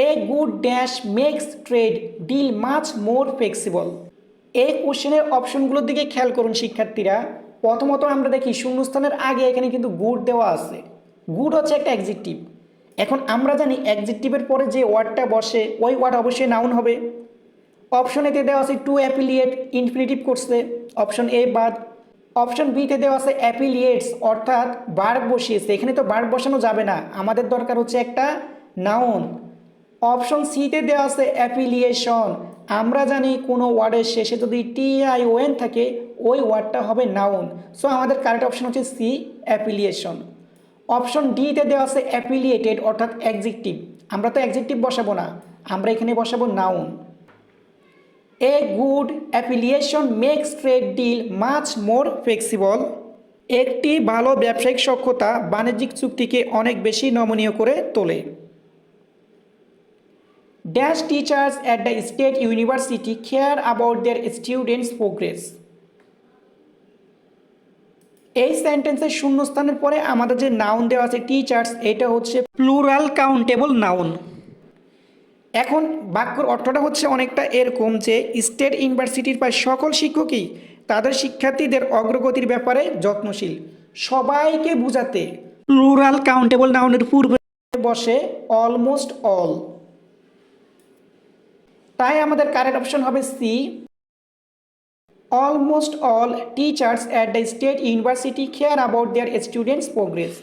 এ good dash makes trade deal much more flexible. এই কোশ্চেনের অপশনগুলোর দিকে খেয়াল করুন শিক্ষার্থীরা। প্রথমত আমরা দেখি শূন্যস্থানের আগে এখানে কিন্তু গুড দেওয়া আছে। গুড হচ্ছে একটা অ্যাডজেক্টিভ। এখন আমরা জানি অ্যাডজেক্টিভের পরে যে ওয়ার্ডটা বসে ওই ওয়ার্ড অবশ্যই নাউন হবে। অপশন এতে দেওয়া আছে টু অ্যাপিলিয়েট, ইনফিনিটিভ করছে, অপশন এ বাদ। অপশন বিতে দেওয়া আছে অ্যাপিলিয়েটস অর্থাৎ ভার্ব বসিয়েছে, এখানে তো ভার্ব বসানো যাবে না, আমাদের দরকার হচ্ছে একটা নাউন। অপশন সিতে দেওয়া আছে অ্যাপিলিয়েশন, আমরা জানি কোনো ওয়ার্ডের শেষে যদি টিআইওএন থাকে ওই ওয়ার্ডটা হবে নাউন। সো আমাদের কারেক্ট অপশন হচ্ছে সি, অ্যাপিলিয়েশন। অপশন ডিতে দেওয়া আছে অ্যাপিলিয়েটেড অর্থাৎ অ্যাডজেক্টিভ, আমরা তো অ্যাডজেক্টিভ বসাবো না, আমরা এখানে বসাবো noun. A good affiliation makes trade deal much more flexible. একটি ভালো ব্যবসায়িক সক্ষতা বাণিজ্যিক চুক্তিকে অনেক বেশি নমনীয় করে তোলে। Dash teachers at the state university care about their students progress. এই সেন্টেন্সের শূন্যস্থানের পরে আমাদের যে নাউন দেওয়া আছে টিচার্স, এটা হচ্ছে প্লুরাল কাউন্টেবল নাউন। এখন বাক্যর অর্থটা হচ্ছে অনেকটা এরকম যে স্টেট ইউনিভার্সিটির প্রায় সকল শিক্ষকই তাদের শিক্ষার্থীদের অগ্রগতির ব্যাপারে যত্নশীল। সবাইকে বোঝাতে প্লুরাল কাউন্টেবল নাউনের পূর্বে বসে অলমোস্ট অল। তাই আমাদের কারেক্ট অপশন হবে C, almost all teachers at the state university care about their students progress.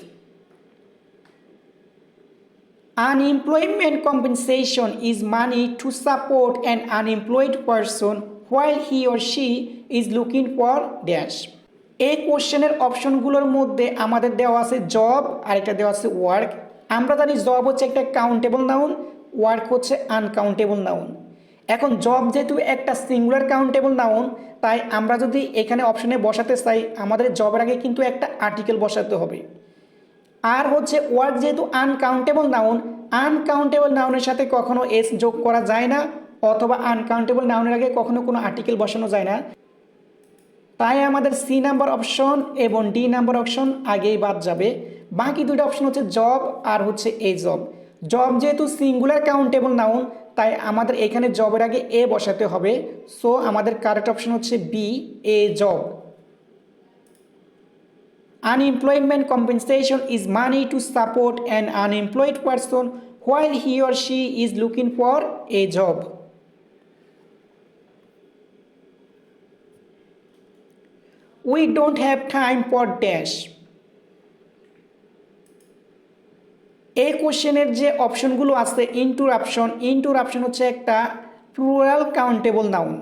Unemployment compensation is money to support an unemployed person while he or she is looking for dash. এই কোশ্চেনের অপশনগুলোর মধ্যে আমাদের দেওয়া আছে job আর একটা দেওয়া আছে work. আমরা জানি জব হচ্ছে একটা কাউন্টেবল নাউন, ওয়ার্ক হচ্ছে আনকাউন্টেবল নাউন। এখন জব যেহেতু একটা সিঙ্গুলার কাউন্টেবল নাউন, তাই আমরা যদি এখানে অপশনে বসাতে চাই আমাদের জবের আগে কিন্তু একটা আর্টিকেল বসাতে হবে। আর হচ্ছে ওয়ার্ক যেহেতু আনকাউন্টেবল নাউন, আনকাউন্টেবল নাউনের সাথে কখনো এস যোগ করা যায় না, অথবা আনকাউন্টেবল নাউনের আগে কখনো কোনো আর্টিকেল বসানো যায় না। তাই আমাদের সি নাম্বার অপশন এবং ডি নাম্বার অপশন আগেই বাদ যাবে। বাকি দুটো অপশন হচ্ছে জব আর হচ্ছে এ জব। জব যেহেতু সিঙ্গুলার কাউন্টেবল নাউন, তাই আমাদের এখানে জবের আগে এ বসাতে হবে। সো আমাদের কারেক্ট অপশন হচ্ছে B, a job. Unemployment compensation is money to support an unemployed person while he or she is looking for a job. We don't have time for dash. এই কোশ্চেনের যে অপশনগুলো আছে ইন্টারাপশন হচ্ছে একটা plural countable noun.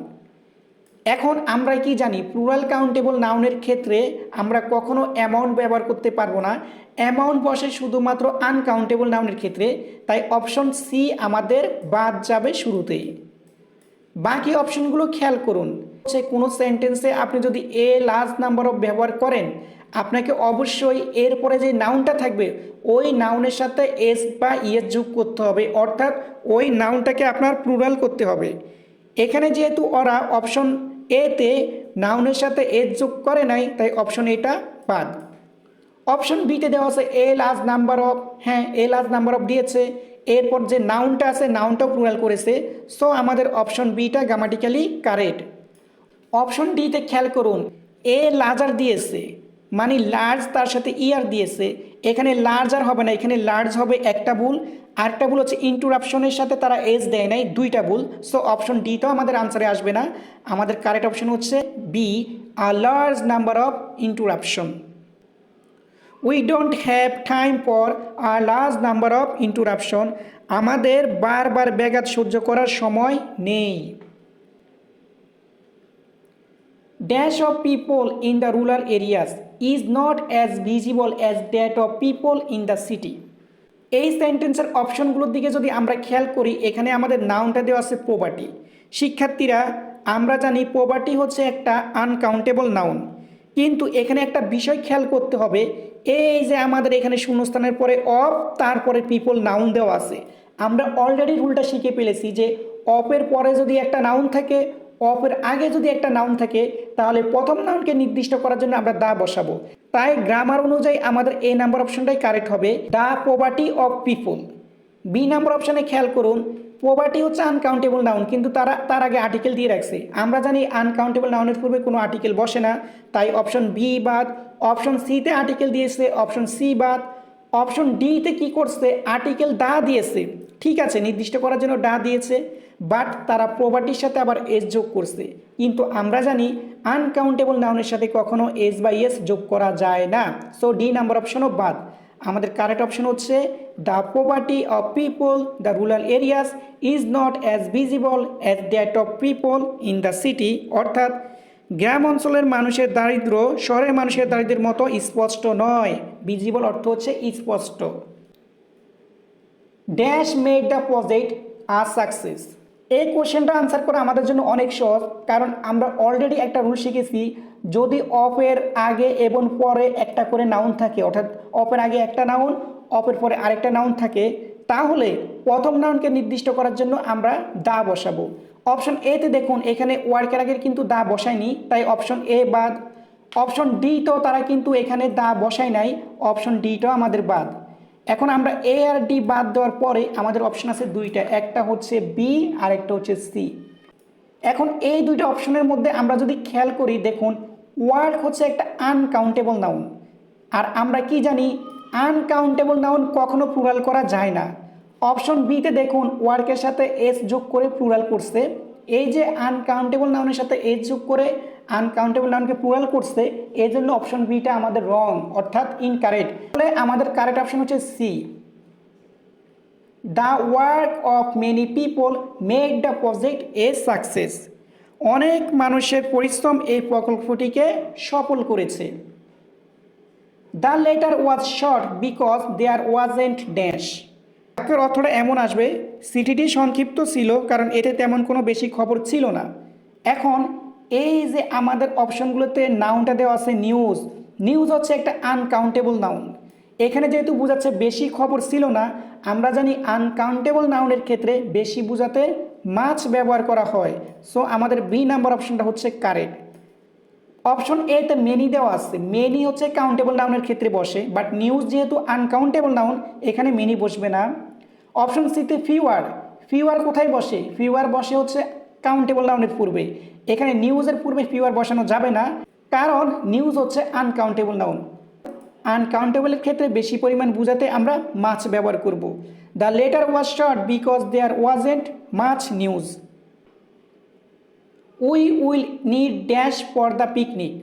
এখন আমরা কি জানি প্লুরাল কাউন্টেবল নাউনের ক্ষেত্রে আমরা কখনো অ্যামাউন্ট ব্যবহার করতে পারবো না, অ্যামাউন্ট বসে শুধুমাত্র আনকাউন্টেবল নাউনের ক্ষেত্রে। তাই অপশন সি আমাদের বাদ যাবে শুরুতেই। বাকি অপশনগুলো খেয়াল করুন। হচ্ছে কোনো সেন্টেন্সে আপনি যদি এ লার্জ নাম্বার অফ ব্যবহার করেন, আপনাকে অবশ্যই এরপরে যে নাউনটা থাকবে ওই নাউনের সাথে এস বা ইএস যোগ করতে হবে, অর্থাৎ ওই নাউনটাকে আপনার প্লুরাল করতে হবে। এখানে যেহেতু ওরা অপশন এতে নাউনের সাথে এস যোগ করে নাই, তাই অপশন এটা বাদ। অপশন বিতে দেওয়া আছে এ লার্জ নাম্বার অফ, হ্যাঁ এ লার্জ নাম্বার অফ দিয়েছে, এরপর যে নাউনটা আছে নাউনটাও প্লুরাল করেছে। সো আমাদের option beta grammatically correct. Option ডিতে খেয়াল করুন, এ লার্জার দিয়েছে মানে লার্জ, তার সাথে ইয়ার দিয়েছে, এখানে লার্জার হবে না, এখানে লার্জ হবে একটা ভুল। আরেকটা ভুল হচ্ছে ইন্টারাপশনের সাথে তারা এস দেয় নাই, দুইটা ভুল। সো অপশন ডিটাও আমাদের আনসারে আসবে না। আমাদের কারেক্ট অপশন হচ্ছে B, a large number of interruption. We don't have time for a large number of interruption. আমাদের বারবার ব্যাঘাত সহ্য করার সময় নেই। Dash of people in the rural areas is not as visible as that of people in the city. এই সেন্টেন্সের অপশনগুলোর দিকে যদি আমরা খেয়াল করি, এখানে আমাদের নাউনটা দেওয়া আছে প্রপার্টি। শিক্ষার্থীরা আমরা জানি প্রপার্টি হচ্ছে একটা আনকাউন্টেবল নাউন, কিন্তু এখানে একটা বিষয় খেয়াল করতে হবে। এই যে আমাদের এখানে শূন্যস্থানের পরে অফ তারপরে পিপল নাউন দেওয়া আছে, আমরা অলরেডি রুলটা শিখে ফেলেছি যে অফের পরে যদি একটা নাউন থাকে, অফের আগে যদি একটা নাউন থাকে, তাহলে প্রথম নাউনকে নির্দিষ্ট করার জন্য আমরা দা বসাবো। তাই গ্রামার অনুযায়ী আমাদের এই নাম্বার অপশনটাই কারেক্ট হবে, the property of people. B number অপশানে খেয়াল করুন, পভার্টি হচ্ছে আনকাউন্টেবল নাউন, কিন্তু তার আগে আর্টিকেল দিয়ে রাখছে। আমরা জানি আনকাউন্টেবল নাউনের পূর্বে কোনো আর্টিকেল বসে না, তাই অপশন বি বাদ। অপশন সিতে আর্টিকেল দিয়েছে, অপশন সি বাদ। অপশন ডিতে কি করছে, আর্টিকেল দা দিয়েছে, ঠিক আছে, নির্দিষ্ট করার জন্য ডা দিয়েছে, বাট তারা প্রপার্টির সাথে আবার এস যোগ করছে। কিন্তু আমরা জানি আনকাউন্টেবল নাউনের সাথে কখনো এস বা এস যোগ করা যায় না, সো ডি নাম্বার অপশনও বাদ। আমাদের কারেক্ট অপশন হচ্ছে the property of people the rural areas is not as visible as that of people in the city, অর্থাৎ গ্রাম অঞ্চলের মানুষের দারিদ্র শহরের মানুষের দারিদ্রের মতো স্পষ্ট নয়। ভিজিবল অর্থ হচ্ছে স্পষ্ট। Dash made the project a success. এই কোশ্চেনটা আনসার করা আমাদের জন্য অনেক সহজ, কারণ আমরা অলরেডি একটা রুল শিখেছি, যদি অফের আগে এবং পরে একটা করে নাউন থাকে, অর্থাৎ অফের আগে একটা নাউন, অফের পরে আরেকটা নাউন থাকে, তাহলে প্রথম নাউনকে নির্দিষ্ট করার জন্য আমরা দা বসাবো। অপশন এতে দেখুন এখানে ওয়ার্কের আগের কিন্তু দা বসায়নি, তাই অপশন এ বাদ। অপশন ডি তো তারা কিন্তু এখানে দা বসায় নাই, অপশন ডিটাও আমাদের বাদ। এখন আমরা এ আর ডি বাদ দেওয়ার পরে আমাদের অপশন আছে দুইটা, একটা হচ্ছে বি আর একটা হচ্ছে সি। এখন এই দুইটা অপশনের মধ্যে আমরা যদি খেয়াল করি, দেখুন ওয়ার্ক হচ্ছে একটা আনকাউন্টেবল নাউন, আর আমরা কি জানি আনকাউন্টেবল নাউন কখনো প্লুরাল করা যায় না। অপশন বিতে দেখুন ওয়ার্কের সাথে এস যোগ করে প্লুরাল করছে, এই যে আনকাউন্টেবল নাউনের সাথে এস যোগ করে আনকাউন্টেবল নাউনকে প্লুরাল করছে, এই জন্য অপশন বিটা আমাদের রং, অর্থাৎ ইনকারেক্ট। তাহলে আমাদের কারেক্ট অপশন হচ্ছে C, the work of many people made the project a success. অনেক মানুষের পরিশ্রম এই প্রকল্পটিকে সফল করেছে। The letter was short because there wasn't dash. বাক্যের অর্থটা এমন আসবে, চিঠিটি সংক্ষিপ্ত ছিল কারণ এতে তেমন কোনো বেশি খবর ছিল না। এখন এই যে আমাদের অপশনগুলোতে নাউনটা দেওয়া আছে নিউজ, নিউজ হচ্ছে একটা আনকাউন্টেবল নাউন। এখানে যেহেতু বোঝাচ্ছে বেশি খবর ছিল না, আমরা জানি আনকাউন্টেবল নাউনের ক্ষেত্রে বেশি বোঝাতে মাছ ব্যবহার করা হয়, সো আমাদের বি নাম্বার অপশনটা হচ্ছে কারেক্ট। অপশন এ তে মেনি দেওয়া আছে, মেনি হচ্ছে কাউন্টেবল নাউনের ক্ষেত্রে বসে, বাট নিউজ যেহেতু আনকাউন্টেবল নাউন এখানে মেনি বসবে না। অপশন সিতে ফিওয়ার, ফিওয়ার কোথায় বসে, ফিওয়ার বসে হচ্ছে কাউন্টেবল নাউনের পূর্বে, এখানে নিউজের পূর্বে ফিওয়ার বসানো যাবে না, কারণ নিউজ হচ্ছে আনকাউন্টেবল নাউন। আনকাউন্টেবলের ক্ষেত্রে বেশি পরিমাণ বোঝাতে আমরা মাছ ব্যবহার করব। The letter was short because there wasn't much news. We will need dash for the picnic.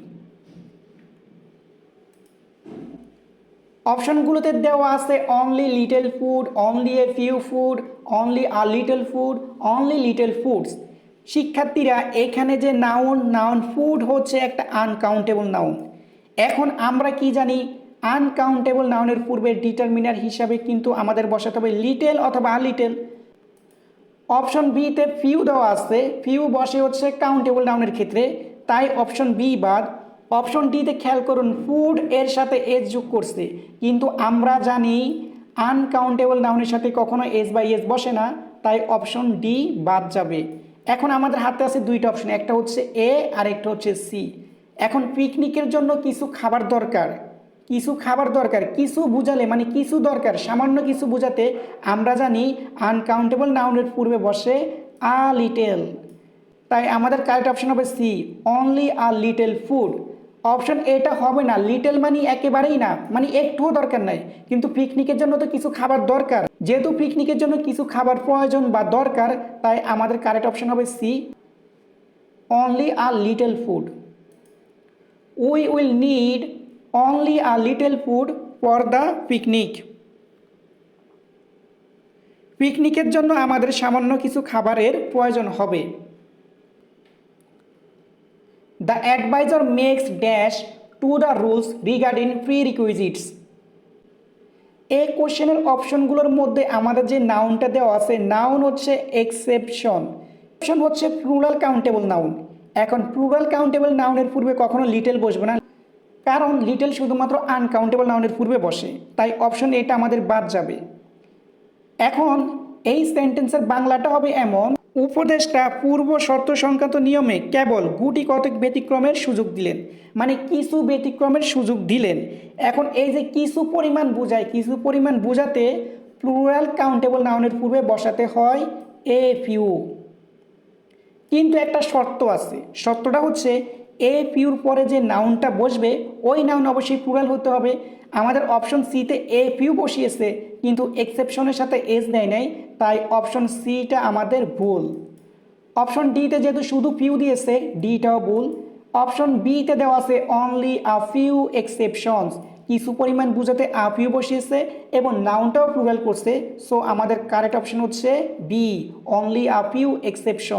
অপশনগুলোতে দেওয়া আছে only little food, only a few food, only a little food, only little foods. শিক্ষার্থীরা এখানে যে noun food হচ্ছে একটা uncountable noun. এখন আমরা কি জানি আনকাউন্টেবল নাউনের পূর্বে ডিটারমিনার হিসাবে কিন্তু আমাদের বসাতে হবে লিটেল অথবা আ লিটেল। অপশন বিতে ফিউ দেওয়া আছে, ফিউ বসে হচ্ছে কাউন্টেবল নাউনের ক্ষেত্রে, তাই অপশন বি বাদ। অপশন ডিতে খেয়াল করুন ফুড এর সাথে এস যোগ করছে, কিন্তু আমরা জানি আনকাউন্টেবল নাউনের সাথে কখনো এস বা এস বসে না, তাই অপশন ডি বাদ যাবে। এখন আমাদের হাতে আছে দুইটা অপশন, একটা হচ্ছে এ আর একটা হচ্ছে সি। এখন পিকনিকের জন্য কিছু খাবার দরকার, কিছু বুঝালে মানে কিছু দরকার, সামান্য কিছু বোঝাতে আমরা জানি আনকাউন্টেবল নাউনের পূর্বে বসে আ লিটেল, তাই আমাদের কারেক্ট অপশন হবে C, only a little food. Option এটা হবে না, লিটেল মানে একেবারেই না, মানে একটুও দরকার নাই, কিন্তু পিকনিকের জন্য তো কিছু খাবার দরকার, যেহেতু পিকনিকের জন্য কিছু খাবার প্রয়োজন বা দরকার, তাই আমাদের কারেক্ট অপশন হবে C, only a little food. We will need only a little food for the picnic. পিকনিকের জন্য আমাদের সামান্য কিছু খাবারের প্রয়োজন হবে। The adviser makes dash to the rules regarding prerequisites. এই কোশ্চেনের অপশনগুলোর মধ্যে আমাদের যে নাউনটা দেওয়া আছে, নাউন হচ্ছে এক্সেপশন, অপশন হচ্ছে প্লুরাল কাউন্টেবল নাউন। এখন প্লুরাল কাউন্টেবল নাউনের পূর্বে কখনো লিটেল বসবে না, কারণ লিটেল শুধুমাত্র আনকাউন্টেবল নাউনের পূর্বে বসে, তাই অপশন এটা আমাদের বাদ যাবে। এখন এই সেন্টেন্সের বাংলাটা হবে এমন, উপদেষ্টা পূর্ব শর্ত সংক্রান্ত নিয়মে কেবল গুটি কতক ব্যতিক্রমের সুযোগ দিলেন, মানে কিছু ব্যতিক্রমের সুযোগ দিলেন। এখন এই যে কিছু পরিমাণ বোঝায়, কিছু পরিমাণ বোঝাতে প্লুরাল কাউন্টেবল নাউনের পূর্বে বসাতে হয় এ ফিউ। কিন্তু একটা শর্ত আছে, শর্তটা হচ্ছে এ ফিউর পরে যে নাউনটা বসবে ওই নাউন অবশ্যই প্লুরাল হতে হবে। আমাদের অপশন সিতে এ ফিউ বসিয়েছে কিন্তু এক্সেপশনের সাথে এস দেয় নাই, তাই অপশন সিটা আমাদের ভুল। অপশন ডিতে যেহেতু শুধু ফিউ দিয়েছে, ডিটাও ভুল। অপশন বিতে দেওয়া আছে অনলি আ ফিউ এক্সেপশনস, কিছু পরিমাণ বুঝাতে আ ফিউ বসিয়েছে এবং নাউনটাও প্লুরাল করছে। সো আমাদের কারেক্ট অপশন হচ্ছে B, only a few exception.